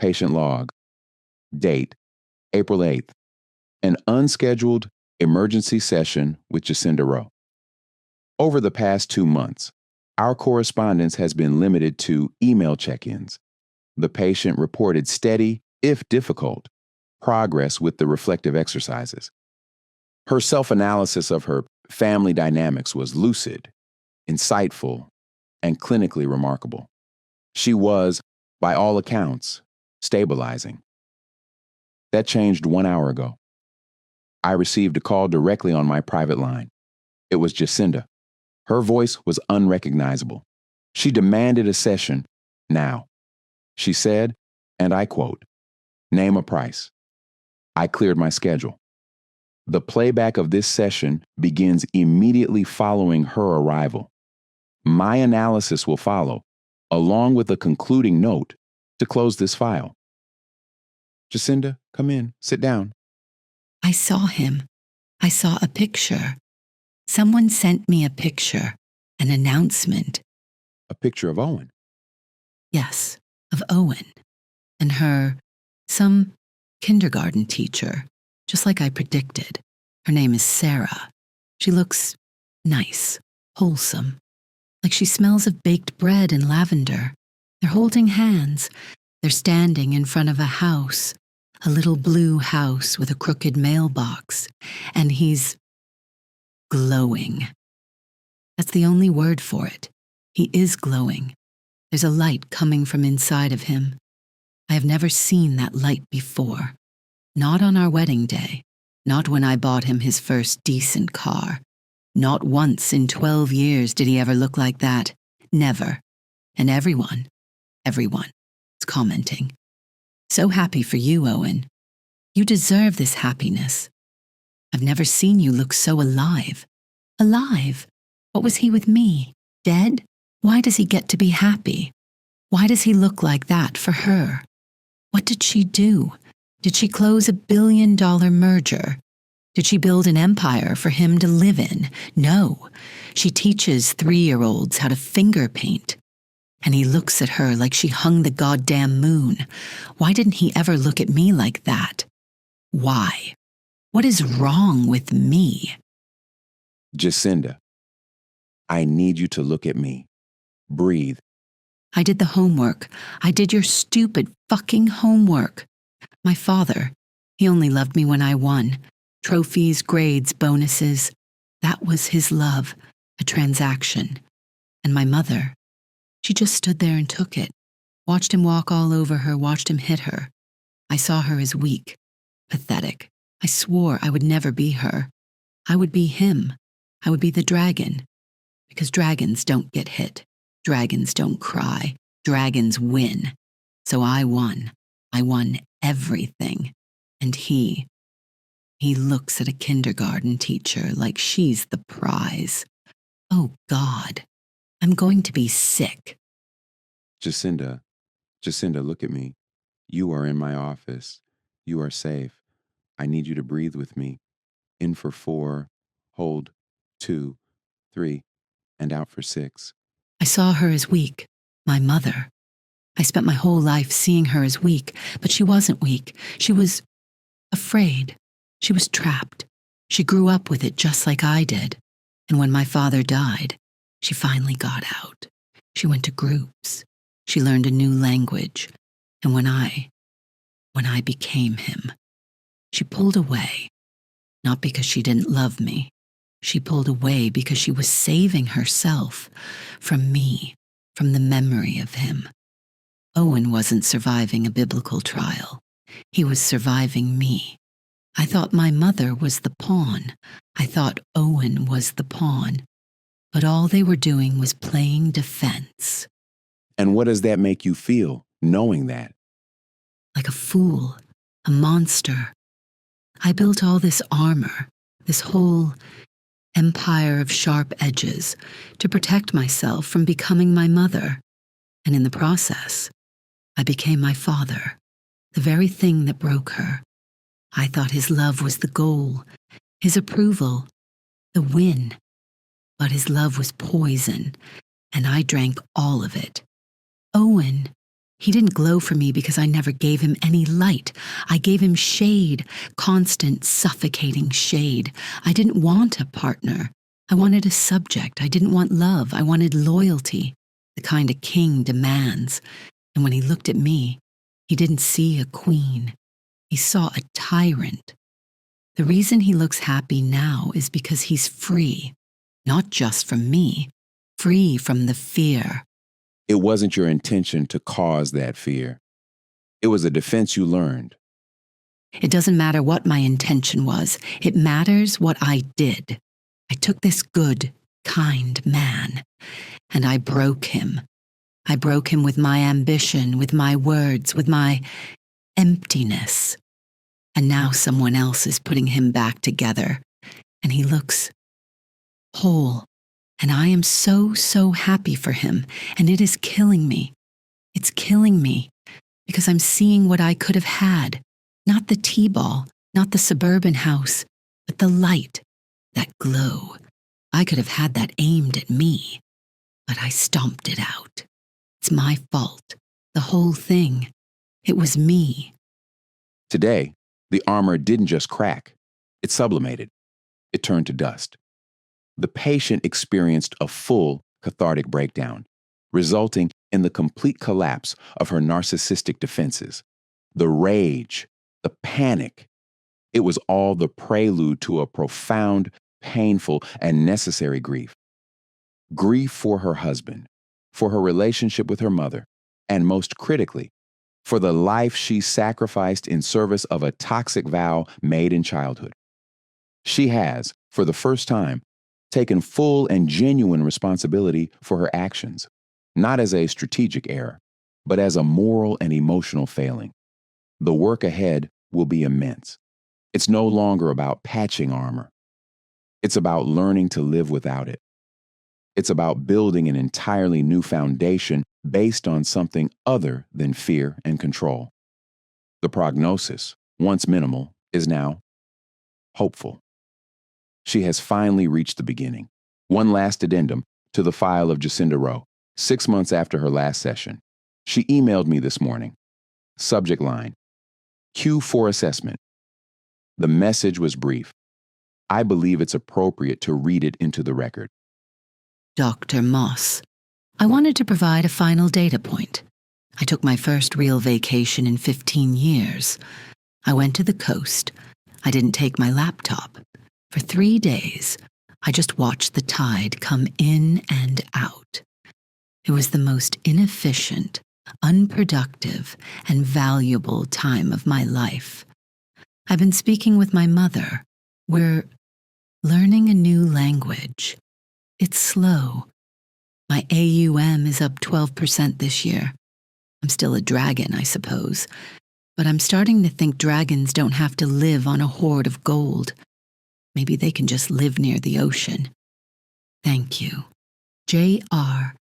Patient log. Date, April 8th. An unscheduled emergency session with Jacinda Rowe. Over the past 2 months, our correspondence has been limited to email check-ins. The patient reported steady, if difficult, progress with the reflective exercises. Her self-analysis of her family dynamics was lucid, insightful, and clinically remarkable. She was, by all accounts, stabilizing. That changed 1 hour ago. I received a call directly on my private line. It was Jacinda. Her voice was unrecognizable. She demanded a session now. She said, and I quote, "Name a price." I cleared my schedule. The playback of this session begins immediately following her arrival. My analysis will follow, along with a concluding note to close this file. Jacinda, come in, sit down. I saw him. I saw a picture. Someone sent me a picture, an announcement. A picture of Owen. Yes, of Owen. And her, some kindergarten teacher, just like I predicted. Her name is Sarah. She looks nice, wholesome, like she smells of baked bread and lavender. They're holding hands. They're standing in front of a house, a little blue house with a crooked mailbox, and he's glowing. That's the only word for it. He is glowing. There's a light coming from inside of him. I have never seen that light before. Not on our wedding day. Not when I bought him his first decent car. Not once in 12 years did he ever look like that. Never. And everyone is commenting. So happy for you, Owen. You deserve this happiness. I've never seen you look so alive. Alive? What was he with me? Dead? Why does he get to be happy? Why does he look like that for her? What did she do? Did she close $1 billion merger? Did she build an empire for him to live in? No. She teaches 3-year-olds how to finger paint. And he looks at her like she hung the goddamn moon. Why didn't he ever look at me like that? Why? What is wrong with me? Jacinda, I need you to look at me. Breathe. I did the homework. I did your stupid fucking homework. My father, he only loved me when I won. Trophies, grades, bonuses. That was his love, a transaction. And my mother, she just stood there and took it. Watched him walk all over her, watched him hit her. I saw her as weak, pathetic. I swore I would never be her. I would be him. I would be the dragon. Because dragons don't get hit. Dragons don't cry. Dragons win. So I won. I won everything. And he looks at a kindergarten teacher like she's the prize. Oh, God. I'm going to be sick. Jacinda, look at me. You are in my office. You are safe. I need you to breathe with me. In for 4, hold 2, 3, and out for 6. I saw her as weak, my mother. I spent my whole life seeing her as weak, but she wasn't weak. She was afraid. She was trapped. She grew up with it just like I did. And when my father died, she finally got out. She went to groups. She learned a new language. And when I became him, she pulled away. Not because she didn't love me. She pulled away because she was saving herself from me, from the memory of him. Owen wasn't surviving a biblical trial. He was surviving me. I thought my mother was the pawn. I thought Owen was the pawn. But all they were doing was playing defense. And what does that make you feel, knowing that? Like a fool, a monster. I built all this armor, this whole empire of sharp edges, to protect myself from becoming my mother. And in the process, I became my father, the very thing that broke her. I thought his love was the goal, his approval, the win. But his love was poison, and I drank all of it. Owen, He didn't glow for me because I never gave him any light. I gave him shade, constant, suffocating shade. I didn't want a partner. I wanted a subject. I didn't want love. I wanted loyalty, the kind a king demands. And when he looked at me, he didn't see a queen. He saw a tyrant. The reason he looks happy now is because he's free, not just from me, free from the fear. It wasn't your intention to cause that fear. It was a defense you learned. It doesn't matter what my intention was. It matters what I did. I took this good, kind man, and I broke him. I broke him with my ambition, with my words, with my emptiness. And now someone else is putting him back together, and he looks whole. And I am so, so happy for him, and it is killing me. It's killing me because I'm seeing what I could have had. Not the T-ball, not the suburban house, but the light, that glow. I could have had that aimed at me, but I stomped it out. It's my fault. The whole thing. It was me. Today, the armor didn't just crack. It sublimated. It turned to dust. The patient experienced a full cathartic breakdown, resulting in the complete collapse of her narcissistic defenses. The rage, the panic, it was all the prelude to a profound, painful, and necessary grief. Grief for her husband, for her relationship with her mother, and most critically, for the life she sacrificed in service of a toxic vow made in childhood. She has, for the first time, taken full and genuine responsibility for her actions, not as a strategic error, but as a moral and emotional failing. The work ahead will be immense. It's no longer about patching armor. It's about learning to live without it. It's about building an entirely new foundation based on something other than fear and control. The prognosis, once minimal, is now hopeful. She has finally reached the beginning. One last addendum to the file of Jacinda Rowe, 6 months after her last session. She emailed me this morning. Subject line, Q for assessment. The message was brief. I believe it's appropriate to read it into the record. Dr. Moss, I wanted to provide a final data point. I took my first real vacation in 15 years. I went to the coast. I didn't take my laptop. For 3 days, I just watched the tide come in and out. It was the most inefficient, unproductive, and valuable time of my life. I've been speaking with my mother. We're learning a new language. It's slow. My AUM is up 12% this year. I'm still a dragon, I suppose, but I'm starting to think dragons don't have to live on a hoard of gold. Maybe they can just live near the ocean. Thank you. J.R.